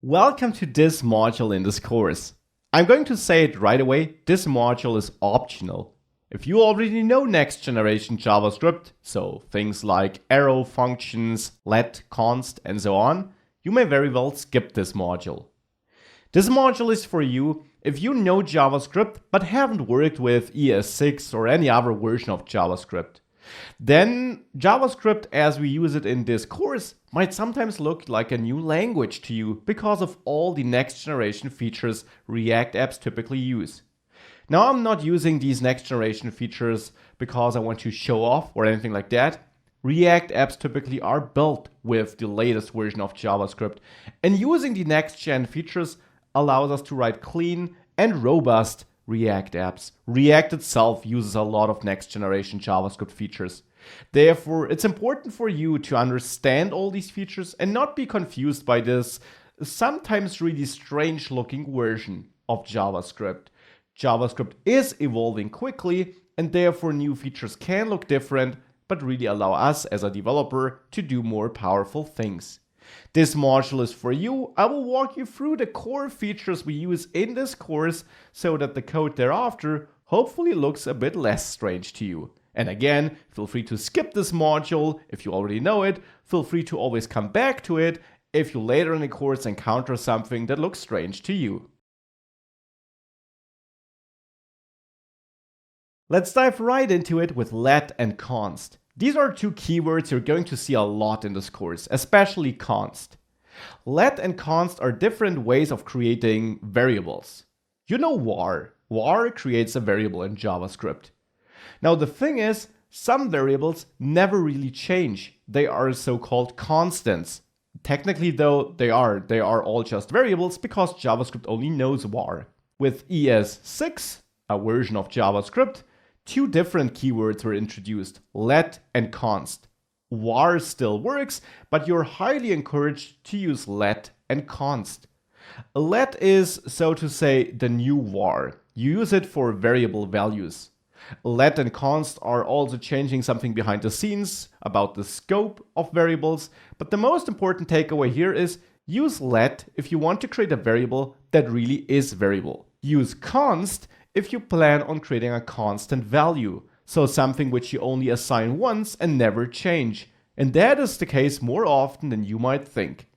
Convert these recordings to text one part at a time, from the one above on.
Welcome to this module in this course. I'm going to say it right away, this module is optional. If you already know next generation JavaScript, so things like arrow functions, let, const, and so on, you may very well skip this module. This module is for you if you know JavaScript but haven't worked with ES6 or any other version of JavaScript. Then JavaScript as we use it in this course might sometimes look like a new language to you because of all the next generation features React apps typically use. Now I'm not using these next generation features because I want to show off or anything like that. React apps typically are built with the latest version of JavaScript, and using the next gen features allows us to write clean and robust React apps. React itself uses a lot of next generation JavaScript features. Therefore, it's important for you to understand all these features and not be confused by this sometimes really strange looking version of JavaScript. JavaScript is evolving quickly, and therefore new features can look different, but really allow us as a developer to do more powerful things. This module is for you. I will walk you through the core features we use in this course so that the code thereafter hopefully looks a bit less strange to you. And again, feel free to skip this module if you already know it. Feel free to always come back to it if you later in the course encounter something that looks strange to you. Let's dive right into it with let and const. These are two keywords you're going to see a lot in this course, especially const. Let and const are different ways of creating variables. You know var. Var creates a variable in JavaScript. Now the thing is, some variables never really change. They are so-called constants. Technically though, they are all just variables because JavaScript only knows var. With ES6, a version of JavaScript, two different keywords were introduced, let and const. Var still works, but you're highly encouraged to use let and const. Let is, so to say, the new var. You use it for variable values. Let and const are also changing something behind the scenes about the scope of variables, but the most important takeaway here is use let if you want to create a variable that really is variable. Use const if you plan on creating a constant value, so something which you only assign once and never change. And that is the case more often than you might think.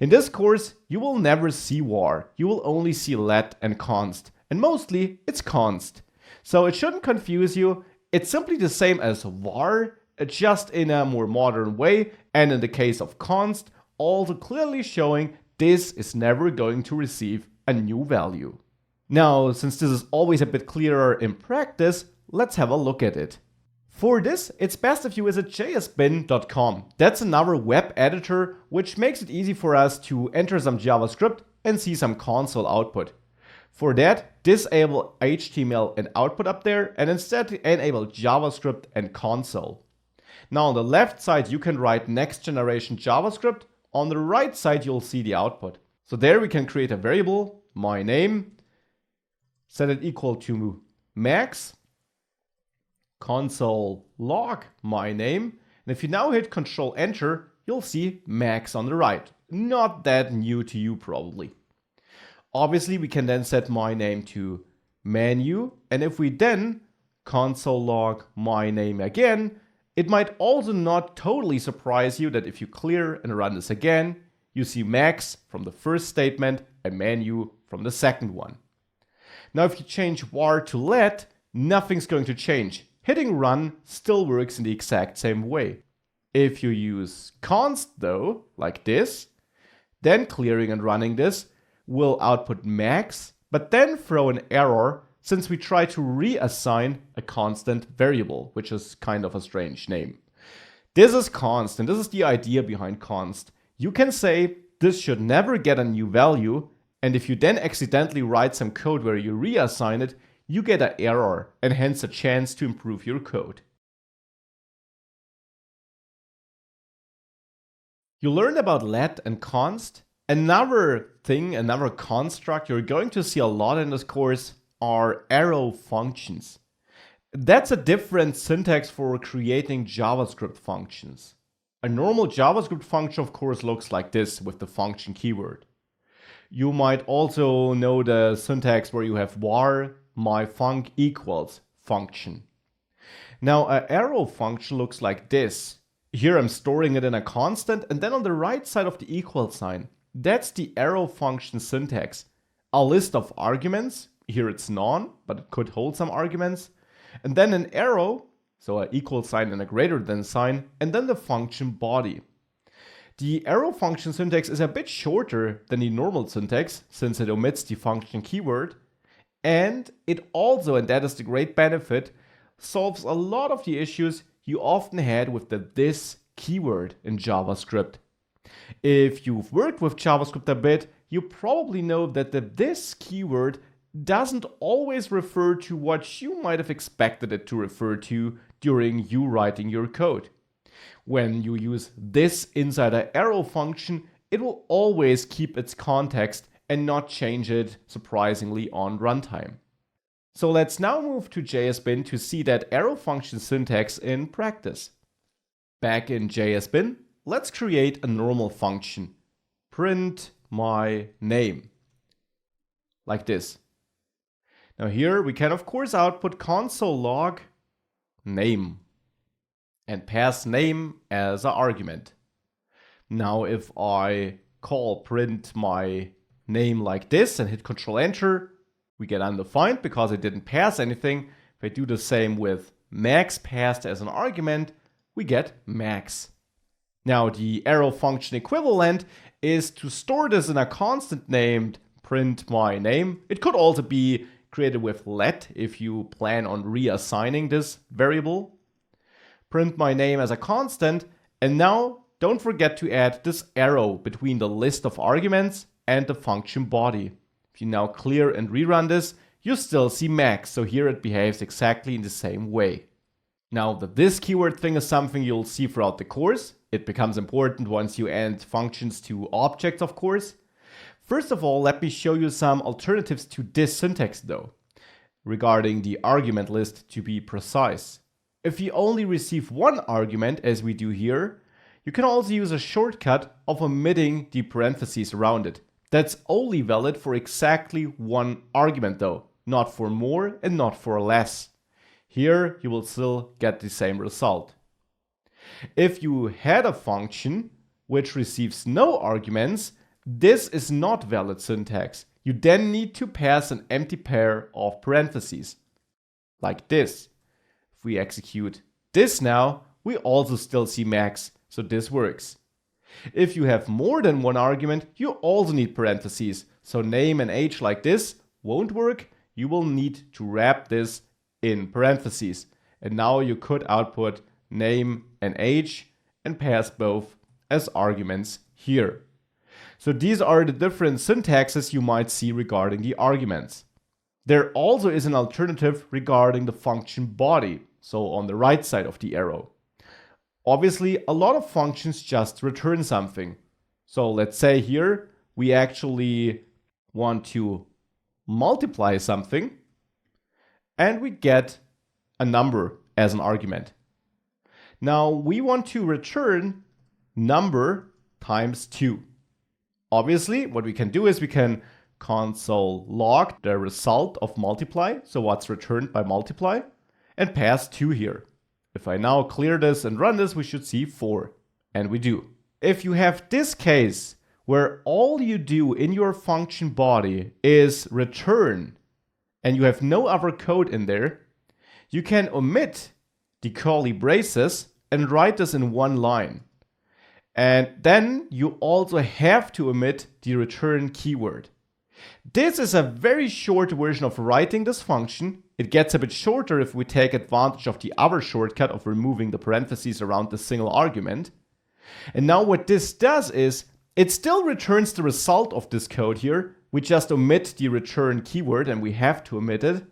In this course, you will never see var, you will only see let and const, and mostly it's const. So it shouldn't confuse you, it's simply the same as var, just in a more modern way, and in the case of const, also clearly showing this is never going to receive a new value. Now, since this is always a bit clearer in practice, let's have a look at it. For this, it's best if you visit jsbin.com. That's another web editor which makes it easy for us to enter some JavaScript and see some console output. For that, disable HTML and output up there and instead enable JavaScript and console. Now on the left side you can write next generation JavaScript. On the right side you'll see the output. So there we can create a variable, my name, set it equal to max, console log my name, and if you now hit Control Enter, you'll see max on the right. Not that new to you probably. Obviously we can then set my name to menu, and if we then console log my name again, it might also not totally surprise you that if you clear and run this again, you see max from the first statement and menu from the second one. Now if you change var to let, nothing's going to change. Hitting run still works in the exact same way. If you use const though, like this, then clearing and running this will output max, but then throw an error since we try to reassign a constant variable, which is kind of a strange name. This is const, and this is the idea behind const. You can say this should never get a new value, and if you then accidentally write some code where you reassign it, you get an error and hence a chance to improve your code. You learned about let and const. Another thing, another construct you're going to see a lot in this course are arrow functions. That's a different syntax for creating JavaScript functions. A normal JavaScript function, of course, looks like this with the function keyword. You might also know the syntax where you have var myfunc equals function. Now, an arrow function looks like this. Here I'm storing it in a constant, and then on the right side of the equal sign, that's the arrow function syntax. A list of arguments, here it's none, but it could hold some arguments, and then an arrow, so an equal sign and a greater than sign, and then the function body. The arrow function syntax is a bit shorter than the normal syntax, since it omits the function keyword, and it also, and that is the great benefit, solves a lot of the issues you often had with the this keyword in JavaScript. If you've worked with JavaScript a bit, you probably know that the this keyword doesn't always refer to what you might have expected it to refer to during you writing your code. When you use this inside an arrow function, it will always keep its context and not change it surprisingly on runtime. So let's now move to JSBin to see that arrow function syntax in practice. Back in JSBin, let's create a normal function. Print my name. Like this. Now here we can of course output console log name and pass name as an argument. Now if I call print my name like this and hit Control Enter, we get undefined because it didn't pass anything. If I do the same with max passed as an argument, we get max. Now the arrow function equivalent is to store this in a constant named print my name. It could also be created with let if you plan on reassigning this variable. Print my name as a constant, and now don't forget to add this arrow between the list of arguments and the function body. If you now clear and rerun this, you still see max, so here it behaves exactly in the same way. Now the this keyword thing is something you'll see throughout the course. It becomes important once you add functions to objects, of course. First of all, let me show you some alternatives to this syntax though, regarding the argument list to be precise. If you only receive one argument, as we do here, you can also use a shortcut of omitting the parentheses around it. That's only valid for exactly one argument though, not for more and not for less. Here you will still get the same result. If you had a function which receives no arguments, this is not valid syntax. You then need to pass an empty pair of parentheses, like this. If we execute this now, we also still see max, so this works. If you have more than one argument, you also need parentheses, so name and age like this won't work. You will need to wrap this in parentheses. And now you could output name and age and pass both as arguments here. So these are the different syntaxes you might see regarding the arguments. There also is an alternative regarding the function body, so on the right side of the arrow. Obviously, a lot of functions just return something. So let's say here we actually want to multiply something and we get a number as an argument. Now we want to return number times 2. Obviously, what we can do is we can console log the result of multiply, so what's returned by multiply, and pass 2 here. If I now clear this and run this, we should see 4, and we do. If you have this case where all you do in your function body is return, and you have no other code in there, you can omit the curly braces and write this in one line. And then you also have to omit the return keyword. This is a very short version of writing this function. It gets a bit shorter if we take advantage of the other shortcut of removing the parentheses around the single argument. And now what this does is it still returns the result of this code here. We just omit the return keyword, and we have to omit it.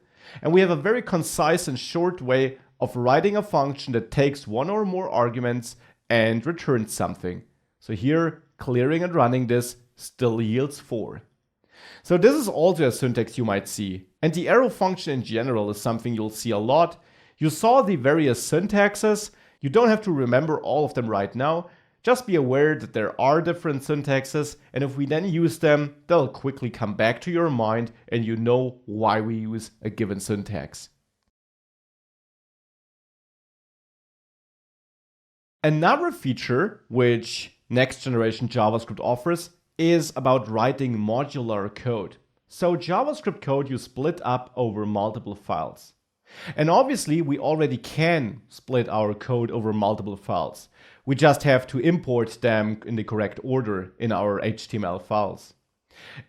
And we have a very concise and short way of writing a function that takes one or more arguments and returns something. So here, clearing and running this still yields 4. So this is also a syntax you might see. And the arrow function in general is something you'll see a lot. You saw the various syntaxes. You don't have to remember all of them right now. Just be aware that there are different syntaxes, and if we then use them, they'll quickly come back to your mind and you know why we use a given syntax. Another feature which next generation JavaScript offers is about writing modular code. So JavaScript code you split up over multiple files. And obviously we already can split our code over multiple files. We just have to import them in the correct order in our HTML files.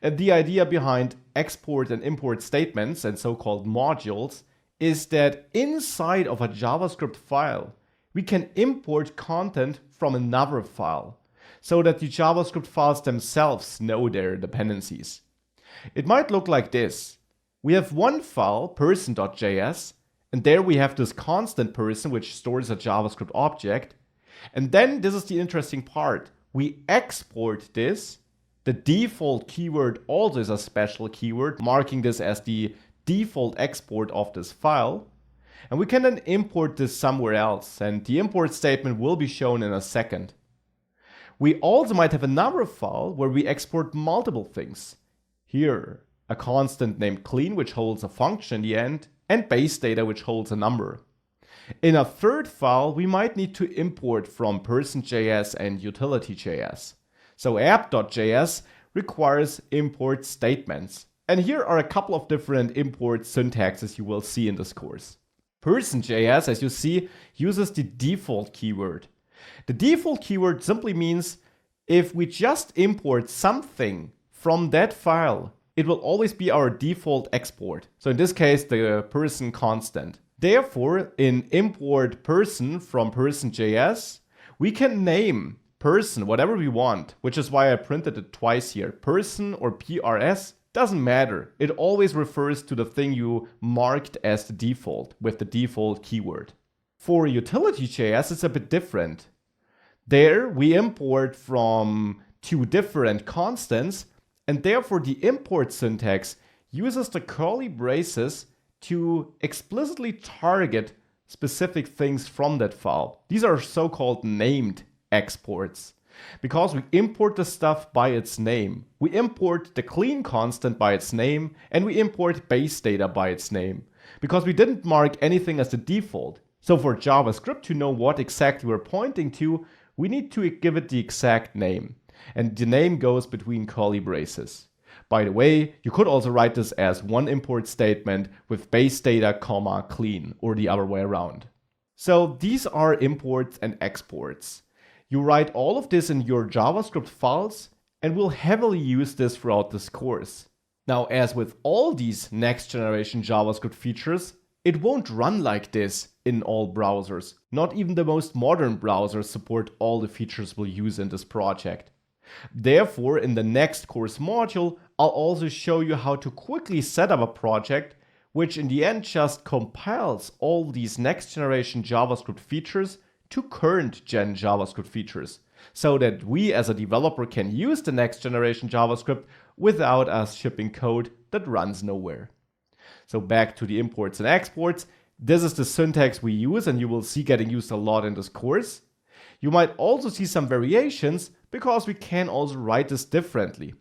The idea behind export and import statements and so-called modules is that inside of a JavaScript file, we can import content from another file so that the JavaScript files themselves know their dependencies. It might look like this. We have one file, person.js, and there we have this constant person which stores a JavaScript object. And then this is the interesting part. We export this. The default keyword also is a special keyword, marking this as the default export of this file. And we can then import this somewhere else, and the import statement will be shown in a second. We also might have another file where we export multiple things. Here, a constant named clean, which holds a function in the end, and base data, which holds a number. In a third file, we might need to import from person.js and utility.js. So app.js requires import statements. And here are a couple of different import syntaxes you will see in this course. Person.js, as you see, uses the default keyword. The default keyword simply means if we just import something from that file, it will always be our default export. So in this case, the person constant. Therefore, in import person from person.js, we can name person whatever we want, which is why I printed it twice here. Person or PRS doesn't matter. It always refers to the thing you marked as the default with the default keyword. For utility.js, it's a bit different. There we import from two different constants, and therefore the import syntax uses the curly braces to explicitly target specific things from that file. These are so-called named exports. Because we import the stuff by its name. We import the clean constant by its name, and we import base data by its name. Because we didn't mark anything as the default. So for JavaScript to know what exactly we're pointing to, we need to give it the exact name. And the name goes between curly braces. By the way, you could also write this as one import statement with base data, comma, clean, or the other way around. So these are imports and exports. You write all of this in your JavaScript files, and we'll heavily use this throughout this course. Now, as with all these next generation JavaScript features, it won't run like this in all browsers. Not even the most modern browsers support all the features we'll use in this project. Therefore, in the next course module, I'll also show you how to quickly set up a project which in the end just compiles all these next generation JavaScript features to current gen JavaScript features, so that we as a developer can use the next generation JavaScript without us shipping code that runs nowhere. So back to the imports and exports. This is the syntax we use and you will see getting used a lot in this course. You might also see some variations because we can also write this differently.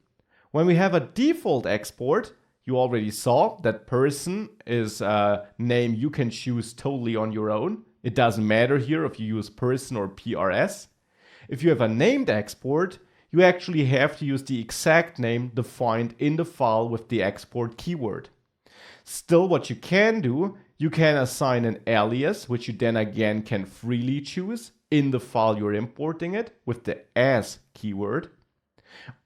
When we have a default export, you already saw that person is a name you can choose totally on your own. It doesn't matter here if you use person or PRS. If you have a named export, you actually have to use the exact name defined in the file with the export keyword. Still, what you can do, you can assign an alias, which you then again can freely choose in the file you're importing it with the as keyword.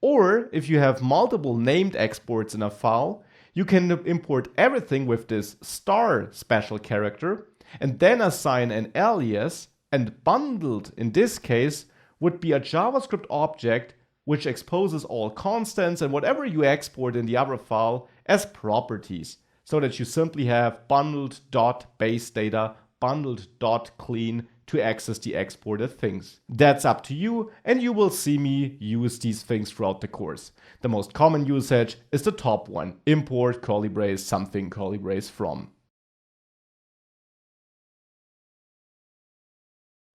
Or if you have multiple named exports in a file, you can import everything with this star special character and then assign an alias, and bundled in this case would be a JavaScript object which exposes all constants and whatever you export in the other file as properties, so that you simply have bundled.basedata, bundled.clean to access the exported things. That's up to you, and you will see me use these things throughout the course. The most common usage is the top one, import curly brace something curly brace from.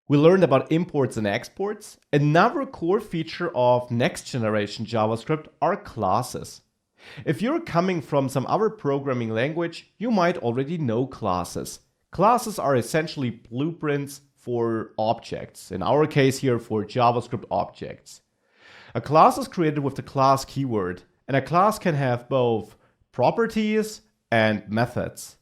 We learned about imports and exports. Another core feature of next generation JavaScript are classes. If you're coming from some other programming language, you might already know classes. Classes are essentially blueprints for objects, in our case here for JavaScript objects. A class is created with the class keyword, and a class can have both properties and methods.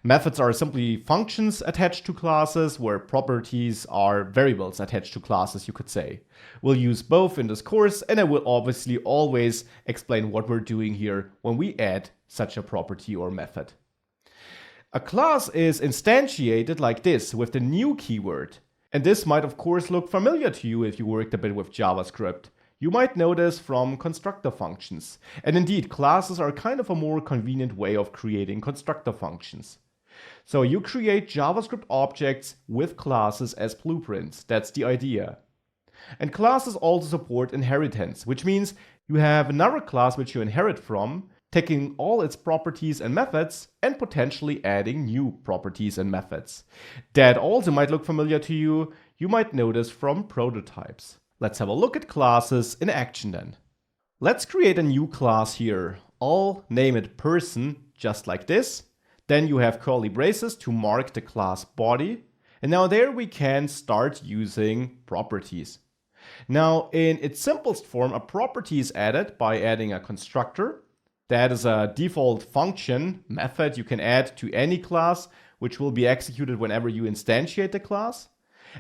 Methods are simply functions attached to classes, where properties are variables attached to classes, you could say. We'll use both in this course, and I will obviously always explain what we're doing here when we add such a property or method. A class is instantiated like this with the new keyword. And this might of course look familiar to you if you worked a bit with JavaScript. You might know this from constructor functions. And indeed, classes are kind of a more convenient way of creating constructor functions. So you create JavaScript objects with classes as blueprints. That's the idea. And classes also support inheritance, which means you have another class which you inherit from, taking all its properties and methods and potentially adding new properties and methods. That also might look familiar to you. You might know this from prototypes. Let's have a look at classes in action then. Let's create a new class here. I'll name it person, just like this. Then you have curly braces to mark the class body. And now there we can start using properties. Now in its simplest form, a property is added by adding a constructor. That is a default function method you can add to any class, which will be executed whenever you instantiate the class.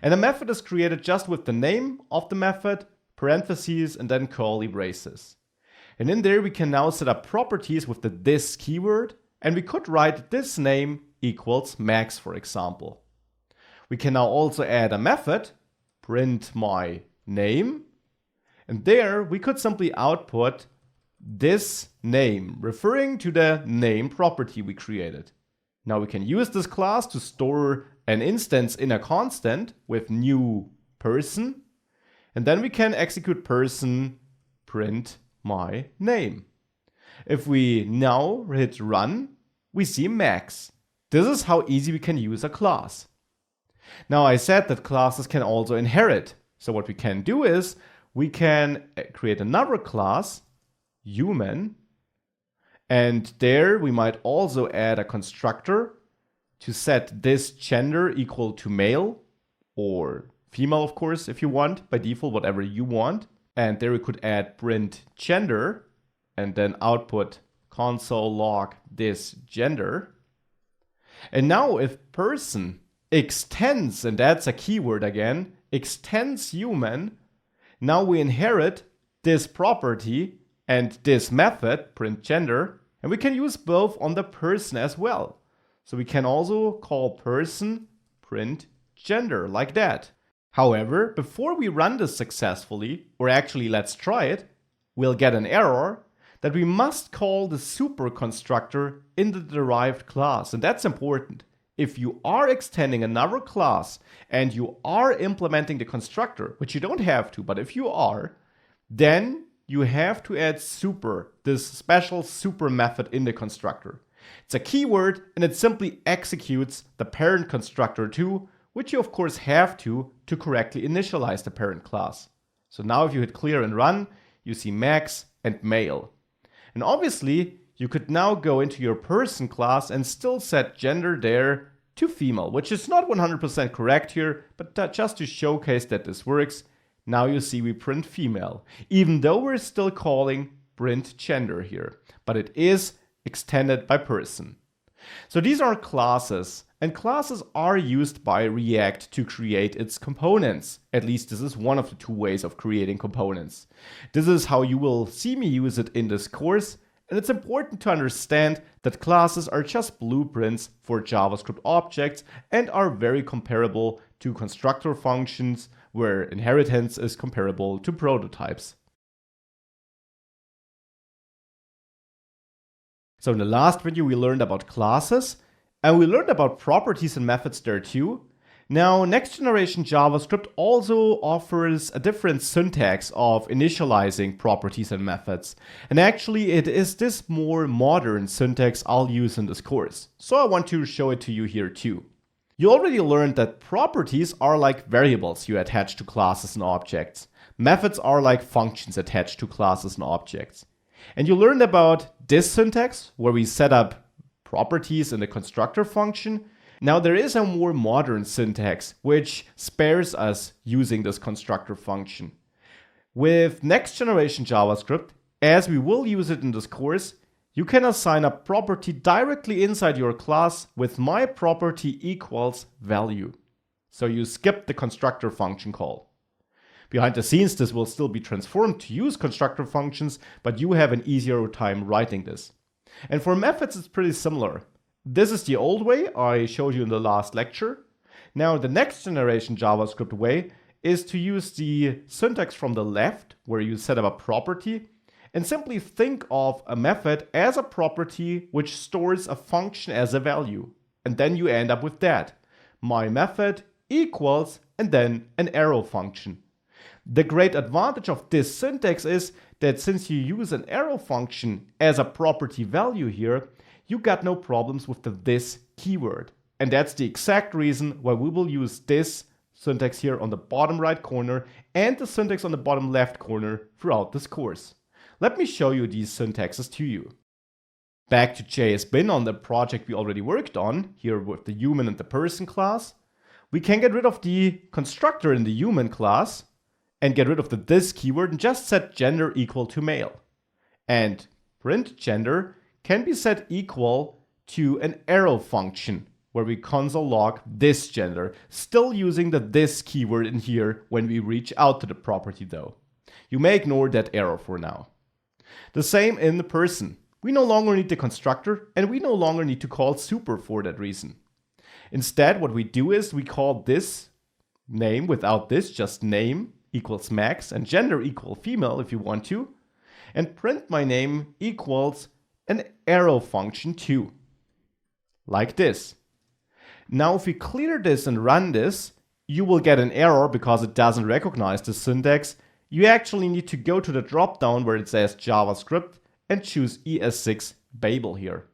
And the method is created just with the name of the method, parentheses, and then curly braces. And in there we can now set up properties with the this keyword, and we could write this name equals max, for example. We can now also add a method, print my name, and there we could simply output this name, referring to the name property we created. Now we can use this class to store an instance in a constant with new person, and then we can execute person print my name. If we now hit run, we see max. This is how easy we can use a class. Now I said that classes can also inherit. So what we can do is we can create another class, human, and there we might also add a constructor to set this gender equal to male or female, of course, if you want, by default, whatever you want. And there we could add print gender and then output console log this gender. And now if person extends, and that's a keyword again, extends human, now we inherit this property and this method, print gender, and we can use both on the person as well. So we can also call person print gender like that. However, before we run this successfully, or actually let's try it, we'll get an error that we must call the super constructor in the derived class. And that's important. If you are extending another class and you are implementing the constructor, which you don't have to, but if you are, then you have to add super, this special super method in the constructor. It's a keyword and it simply executes the parent constructor too, which you of course have to correctly initialize the parent class. So now if you hit clear and run, you see max and male. And obviously you could now go into your person class and still set gender there to female, which is not 100% correct here, but just to showcase that this works, now you see we print female, even though we're still calling print gender here, but it is extended by person. So these are classes, and classes are used by React to create its components. At least this is one of the two ways of creating components. This is how you will see me use it in this course, and it's important to understand that classes are just blueprints for JavaScript objects and are very comparable to constructor functions, where inheritance is comparable to prototypes. So in the last video we learned about classes, and we learned about properties and methods there too. Now next generation JavaScript also offers a different syntax of initializing properties and methods. And actually it is this more modern syntax I'll use in this course. So I want to show it to you here too. You already learned that properties are like variables you attach to classes and objects. Methods are like functions attached to classes and objects. And you learned about this syntax, where we set up properties in the constructor function. Now there is a more modern syntax, which spares us using this constructor function. With next generation JavaScript, as we will use it in this course, you can assign a property directly inside your class with myProperty=value. So you skip the constructor function call. Behind the scenes, this will still be transformed to use constructor functions, but you have an easier time writing this. And for methods, it's pretty similar. This is the old way I showed you in the last lecture. Now, the next generation JavaScript way is to use the syntax from the left, where you set up a property, and simply think of a method as a property which stores a function as a value. And then you end up with that. My method equals, and then an arrow function. The great advantage of this syntax is that since you use an arrow function as a property value here, you got no problems with the this keyword. And that's the exact reason why we will use this syntax here on the bottom right corner and the syntax on the bottom left corner throughout this course. Let me show you these syntaxes to you. Back to JS-bin on the project we already worked on, here with the human and the person class. We can get rid of the constructor in the human class and get rid of the this keyword and just set gender equal to male. And print gender can be set equal to an arrow function where we console log this gender, still using the this keyword in here when we reach out to the property though. You may ignore that error for now. The same in the person. We no longer need the constructor and we no longer need to call super for that reason. Instead, what we do is we call this name without this, just name equals max and gender equal female if you want to, and print my name equals an arrow function too, like this. Now if we clear this and run this, you will get an error because it doesn't recognize the syntax. You actually need to go to the drop-down where it says JavaScript and choose ES6 Babel here.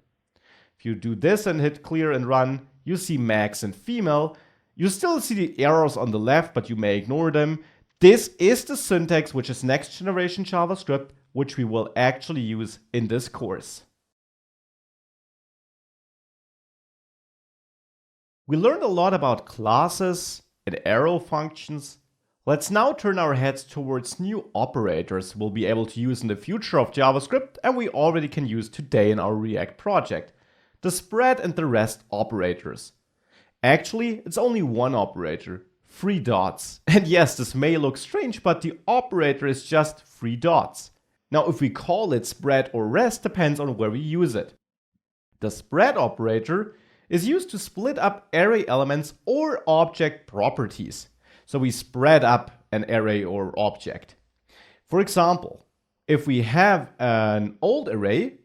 If you do this and hit clear and run, you see max and female. You still see the errors on the left, but you may ignore them. This is the syntax which is next generation JavaScript, which we will actually use in this course. We learned a lot about classes and arrow functions. Let's now turn our heads towards new operators we'll be able to use in the future of JavaScript and we already can use today in our React project. The spread and the rest operators. Actually, it's only one operator, 3 dots. And yes, this may look strange, but the operator is just 3 dots. Now, if we call it spread or rest depends on where we use it. The spread operator is used to split up array elements or object properties. So we spread up an array or object. For example, if we have an old array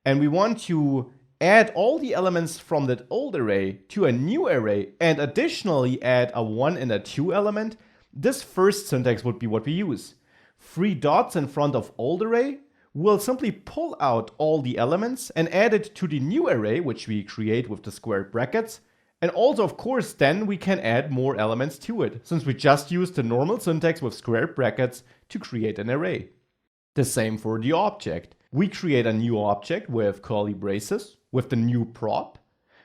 and we want to add all the elements from that old array to a new array and additionally add a 1 and a 2 element, this first syntax would be what we use. 3 dots in front of old array will simply pull out all the elements and add it to the new array, which we create with the square brackets. And also, of course, then we can add more elements to it, since we just used the normal syntax with square brackets to create an array. The same for the object. We create a new object with curly braces, with the new prop,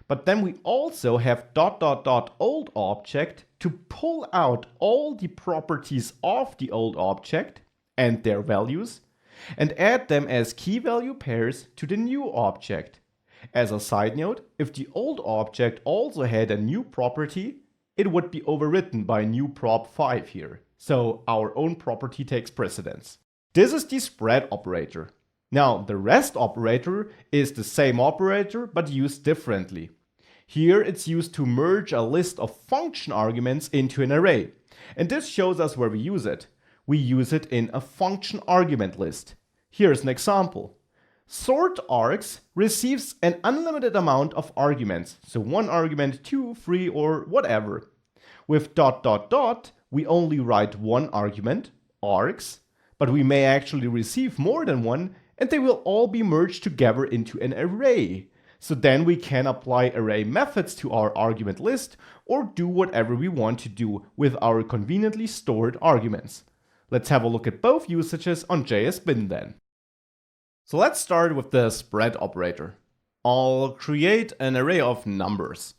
but then we also have ... old object to pull out all the properties of the old object and their values, and add them as key value pairs to the new object. As a side note, if the old object also had a new property, it would be overwritten by new prop 5 here. So our own property takes precedence. This is the spread operator. Now, the rest operator is the same operator, but used differently. Here it's used to merge a list of function arguments into an array. And this shows us where we use it. We use it in a function argument list. Here's an example. Sort args receives an unlimited amount of arguments. So 1 argument, 2, 3, or whatever. With ... we only write 1 argument, args, but we may actually receive more than 1, and they will all be merged together into an array. So then we can apply array methods to our argument list or do whatever we want to do with our conveniently stored arguments. Let's have a look at both usages on JSBin then. So let's start with the spread operator. I'll create an array of numbers.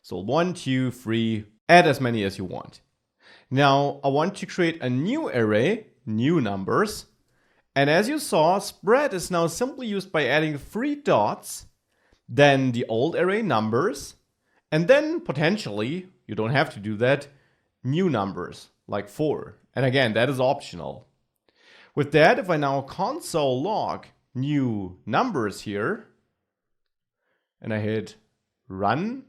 So 1, 2, 3, add as many as you want. Now I want to create a new array, new numbers. And as you saw, spread is now simply used by adding 3 dots, then the old array numbers, and then potentially, you don't have to do that, new numbers, like 4. And again, that is optional. With that, if I now console log new numbers here, and I hit run,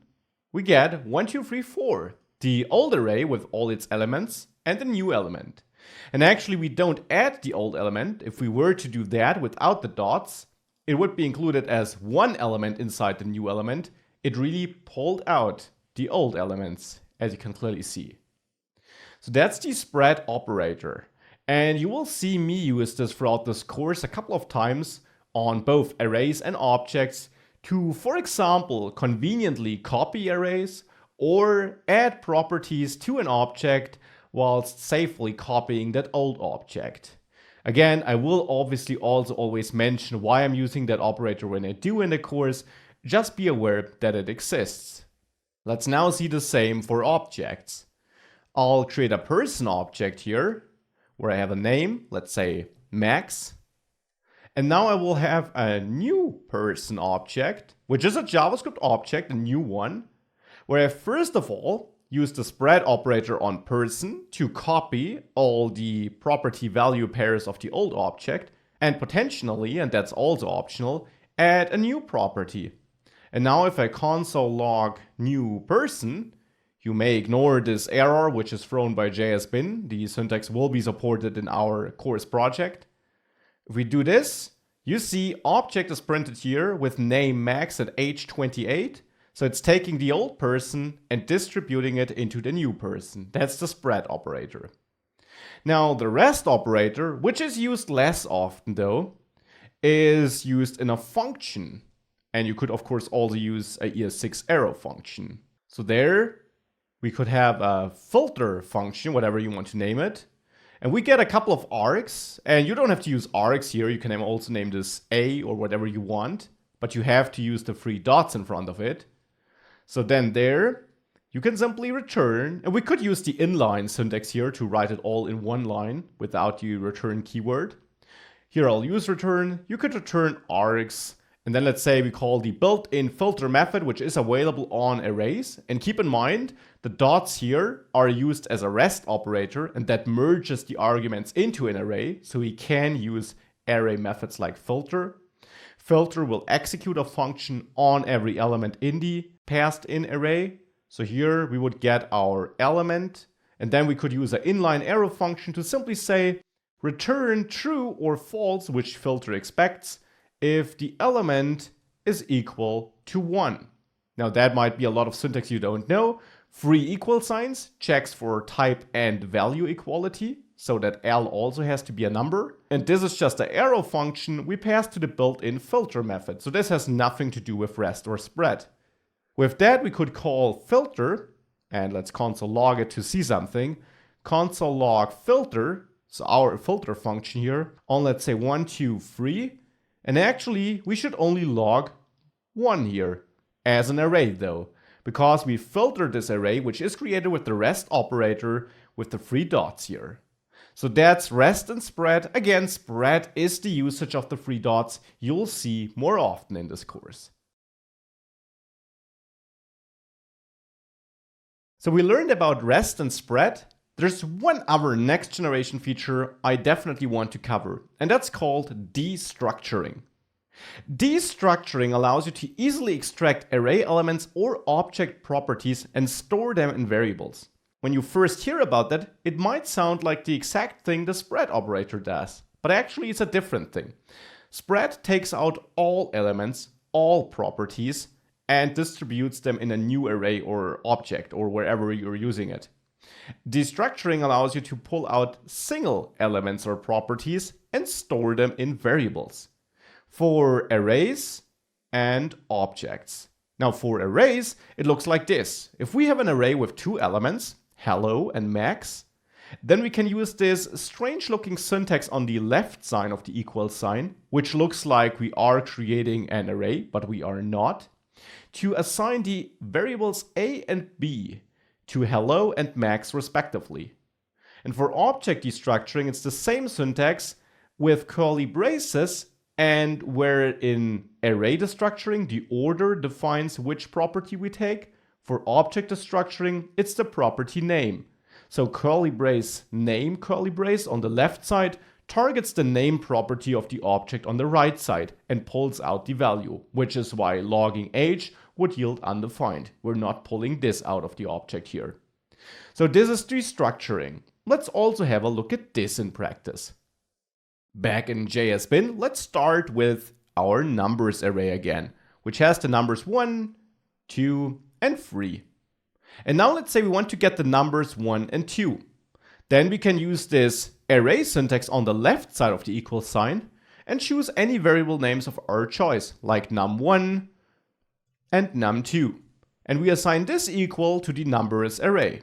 we get 1, 2, 3, 4, the old array with all its elements and the new element. And actually we don't add the old element. If we were to do that without the dots, it would be included as one element inside the new element. It really pulled out the old elements, as you can clearly see. So that's the spread operator. And you will see me use this throughout this course a couple of times on both arrays and objects to, for example, conveniently copy arrays or add properties to an object whilst safely copying that old object. Again, I will obviously also always mention why I'm using that operator when I do in the course. Just be aware that it exists. Let's now see the same for objects. I'll create a person object here where I have a name, let's say Max. And now I will have a new person object, which is a JavaScript object, a new one, where I first of all use the spread operator on person to copy all the property value pairs of the old object, and potentially, and that's also optional, add a new property. And now if I console log new person, you may ignore this error which is thrown by JSBin. The syntax will be supported in our course project. If we do this, you see object is printed here with name Max at age 28. So it's taking the old person and distributing it into the new person. That's the spread operator. Now the rest operator, which is used less often though, is used in a function. And you could of course also use a ES6 arrow function. So there we could have a filter function, whatever you want to name it. And we get a couple of args, and you don't have to use args here. You can also name this A or whatever you want, but you have to use the 3 dots in front of it. So then there, you can simply return, and we could use the inline syntax here to write it all in one line without the return keyword. Here I'll use return. You could return args, and then let's say we call the built-in filter method, which is available on arrays. And keep in mind, the dots here are used as a rest operator, and that merges the arguments into an array, so we can use array methods like filter. Filter will execute a function on every element in the passed in array. So here we would get our element, and then we could use an inline arrow function to simply say return true or false, which filter expects, if the element is equal to 1. Now that might be a lot of syntax you don't know. 3 equal signs checks for type and value equality, so that L also has to be a number. And this is just an arrow function we pass to the built-in filter method. So this has nothing to do with rest or spread. With that, we could call filter, and let's console log it to see something. Console log filter, so our filter function here, on let's say 1, 2, 3. And actually, we should only log 1 here, as an array though, because we filtered this array, which is created with the rest operator with the 3 dots here. So that's rest and spread. Again, spread is the usage of the 3 dots you'll see more often in this course. So we learned about rest and spread. There's one other next generation feature I definitely want to cover, and that's called destructuring. Destructuring allows you to easily extract array elements or object properties and store them in variables. When you first hear about that, it might sound like the exact thing the spread operator does, but actually it's a different thing. Spread takes out all elements, all properties, and distributes them in a new array or object or wherever you're using it. Destructuring allows you to pull out single elements or properties and store them in variables. For arrays and objects. Now for arrays, it looks like this. If we have an array with two elements, hello and max, then we can use this strange looking syntax on the left side of the equal sign, which looks like we are creating an array, but we are not, to assign the variables a and b to hello and max respectively. And for object destructuring, it's the same syntax with curly braces, and where in array destructuring, the order defines which property we take. For object destructuring, it's the property name. So curly brace name curly brace on the left side targets the name property of the object on the right side and pulls out the value, which is why logging age would yield undefined. We're not pulling this out of the object here. So this is destructuring. Let's also have a look at this in practice. Back in JSBin, let's start with our numbers array again, which has the numbers 1, 2, and 3. And now let's say we want to get the numbers 1 and 2. Then we can use this array syntax on the left side of the equal sign and choose any variable names of our choice, like num1 and num2. And we assign this equal to the numbers array.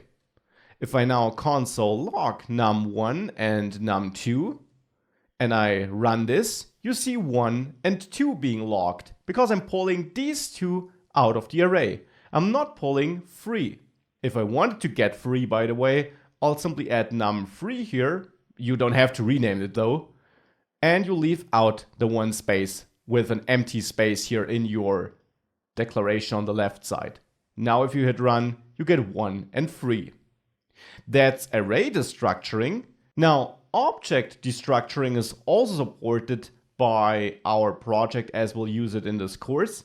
If I now console log num1 and num2, and I run this, you see 1 and 2 being logged, because I'm pulling these two out of the array. I'm not pulling 3. If I wanted to get 3, by the way, I'll simply add num3 here. You don't have to rename it though. And you leave out the one space with an empty space here in your declaration on the left side. Now if you hit run, you get 1 and 3. That's array destructuring. Now, object destructuring is also supported by our project as we'll use it in this course.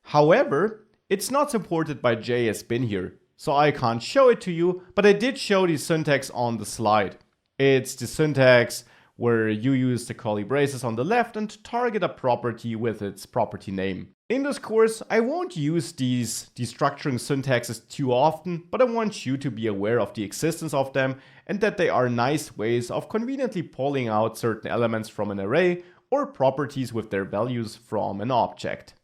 However, it's not supported by JSBin here, so I can't show it to you, but I did show the syntax on the slide. It's the syntax where you use the curly braces on the left and target a property with its property name. In this course, I won't use these destructuring syntaxes too often, but I want you to be aware of the existence of them and that they are nice ways of conveniently pulling out certain elements from an array or properties with their values from an object.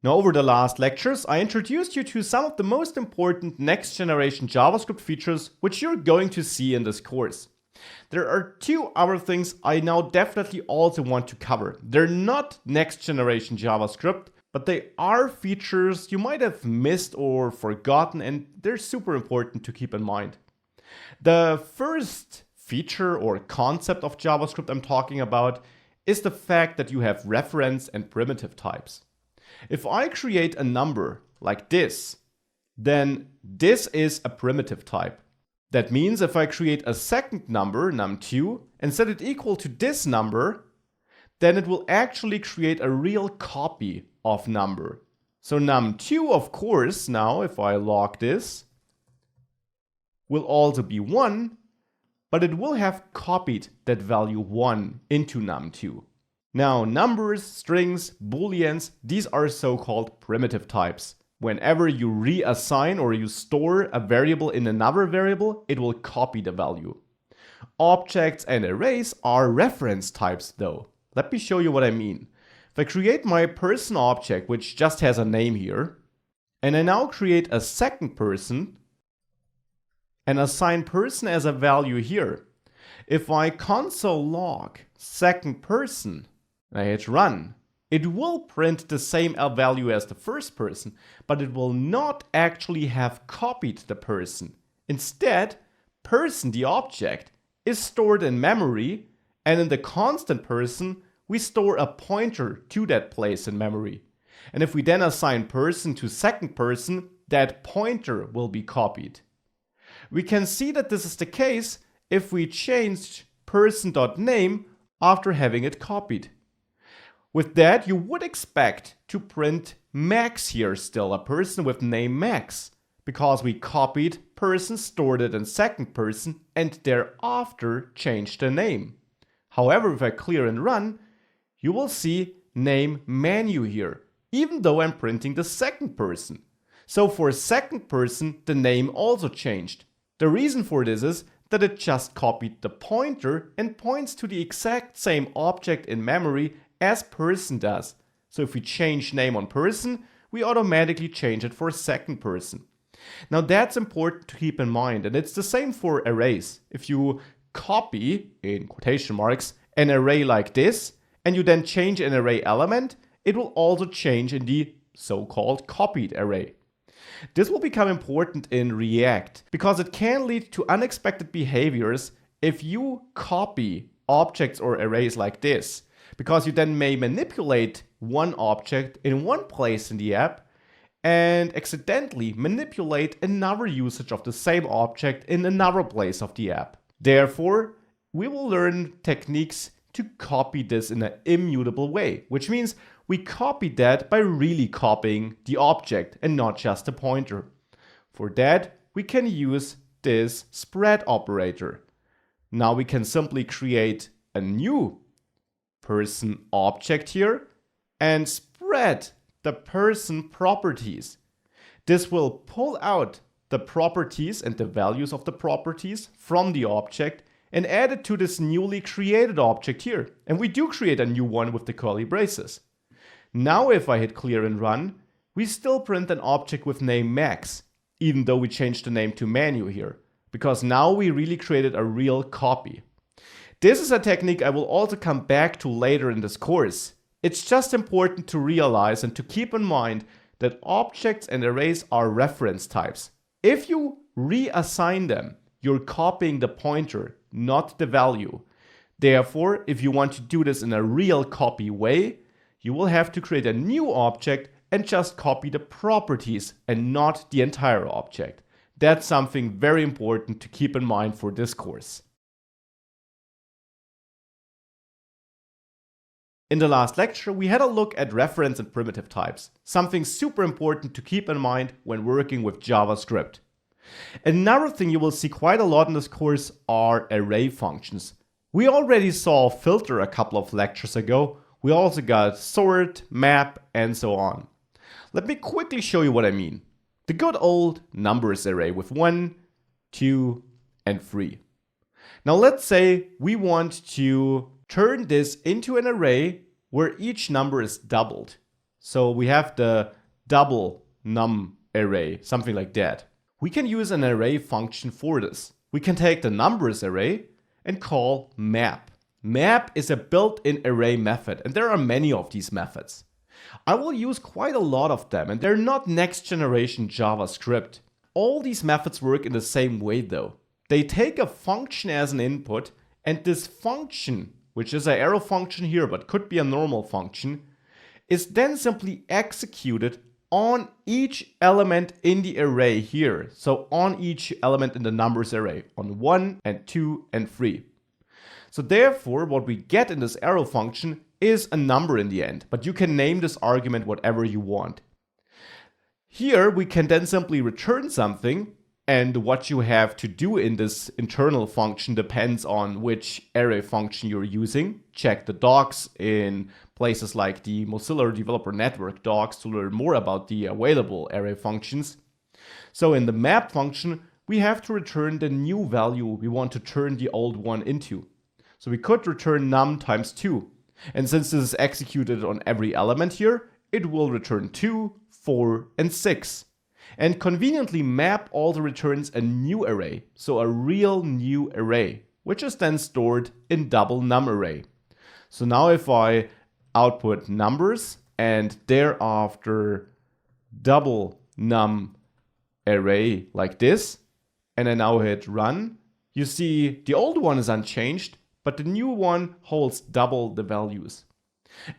Now, over the last lectures, I introduced you to some of the most important next generation JavaScript features which you're going to see in this course. There are two other things I now definitely also want to cover. They're not next generation JavaScript, but they are features you might have missed or forgotten, and they're super important to keep in mind. The first feature or concept of JavaScript I'm talking about is the fact that you have reference and primitive types. If I create a number like this, then this is a primitive type. That means if I create a second number, num2, and set it equal to this number, then it will actually create a real copy of number. So num2, of course, now if I log this, will also be 1, but it will have copied that value 1 into num2. Now, numbers, strings, booleans, these are so-called primitive types. Whenever you reassign or you store a variable in another variable, it will copy the value. Objects and arrays are reference types though. Let me show you what I mean. If I create my person object, which just has a name here, and I now create a second person and assign person as a value here, if I console log second person, and I hit run, it will print the same value as the first person, but it will not actually have copied the person. Instead, person, the object, is stored in memory, and in the constant person, we store a pointer to that place in memory. And if we then assign person to second person, that pointer will be copied. We can see that this is the case if we changed person.name after having it copied. With that, you would expect to print Max here still, a person with name Max, because we copied person, stored it in second person, and thereafter changed the name. However, if I clear and run, you will see name menu here, even though I'm printing the second person. So for second person, the name also changed. The reason for this is that it just copied the pointer and points to the exact same object in memory as person does. So if we change name on person, we automatically change it for second person. Now that's important to keep in mind, and it's the same for arrays. If you copy, in quotation marks, an array like this, and you then change an array element, it will also change in the so-called copied array. This will become important in React because it can lead to unexpected behaviors if you copy objects or arrays like this, because you then may manipulate one object in one place in the app and accidentally manipulate another usage of the same object in another place of the app. Therefore, we will learn techniques to copy this in an immutable way, which means we copy that by really copying the object and not just the pointer. For that, we can use this spread operator. Now we can simply create a new person object here and spread the person properties. This will pull out the properties and the values of the properties from the object and add it to this newly created object here. And we do create a new one with the curly braces. Now if I hit clear and run, we still print an object with name Max, even though we changed the name to Manu here, because now we really created a real copy. This is a technique I will also come back to later in this course. It's just important to realize and to keep in mind that objects and arrays are reference types. If you reassign them, you're copying the pointer, not the value. Therefore, if you want to do this in a real copy way, you will have to create a new object and just copy the properties and not the entire object. That's something very important to keep in mind for this course. In the last lecture, we had a look at reference and primitive types, something super important to keep in mind when working with JavaScript. Another thing you will see quite a lot in this course are array functions. We already saw filter a couple of lectures ago. We also got sort, map, and so on. Let me quickly show you what I mean. The good old numbers array with 1, 2, and 3. Now let's say we want to turn this into an array where each number is doubled. So we have the double num array, something like that. We can use an array function for this. We can take the numbers array and call map. Map is a built-in array method, and there are many of these methods. I will use quite a lot of them, and they're not next generation JavaScript. All these methods work in the same way though. They take a function as an input, and this function, which is an arrow function here but could be a normal function, is then simply executed on each element in the array here. So on each element in the numbers array, on 1 and 2 and 3. So therefore, what we get in this arrow function is a number in the end, but you can name this argument whatever you want. Here we can then simply return something, and what you have to do in this internal function depends on which array function you're using. Check the docs in places like the Mozilla Developer Network docs to learn more about the available array functions. So in the map function, we have to return the new value we want to turn the old one into. So we could return num times 2. And since this is executed on every element here, it will return 2, 4, and 6. And conveniently map also returns a new array, so a real new array, which is then stored in double num array. So now if I output numbers and thereafter double num array like this, and I now hit run, you see the old one is unchanged, but the new one holds double the values.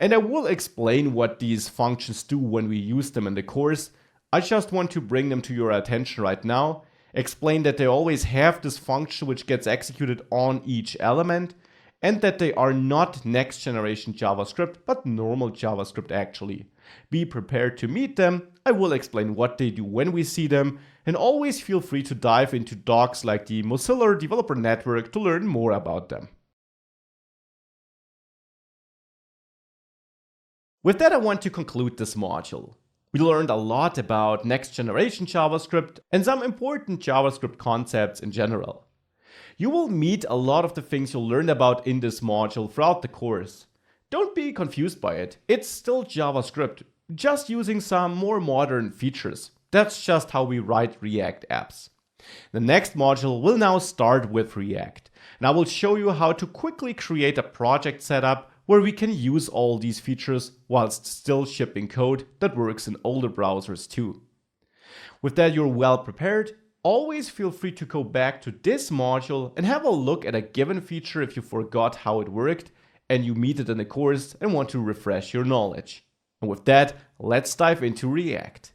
And I will explain what these functions do when we use them in the course. I just want to bring them to your attention right now, explain that they always have this function which gets executed on each element, and that they are not next generation JavaScript, but normal JavaScript actually. Be prepared to meet them. I will explain what they do when we see them, and always feel free to dive into docs like the Mozilla Developer Network to learn more about them. With that, I want to conclude this module. We learned a lot about next generation JavaScript and some important JavaScript concepts in general. You will meet a lot of the things you'll learn about in this module throughout the course. Don't be confused by it. It's still JavaScript, just using some more modern features. That's just how we write React apps. The next module will now start with React, and I will show you how to quickly create a project setup where we can use all these features whilst still shipping code that works in older browsers too. With that, you're well prepared. Always feel free to go back to this module and have a look at a given feature if you forgot how it worked and you meet it in the course and want to refresh your knowledge. And with that, let's dive into React.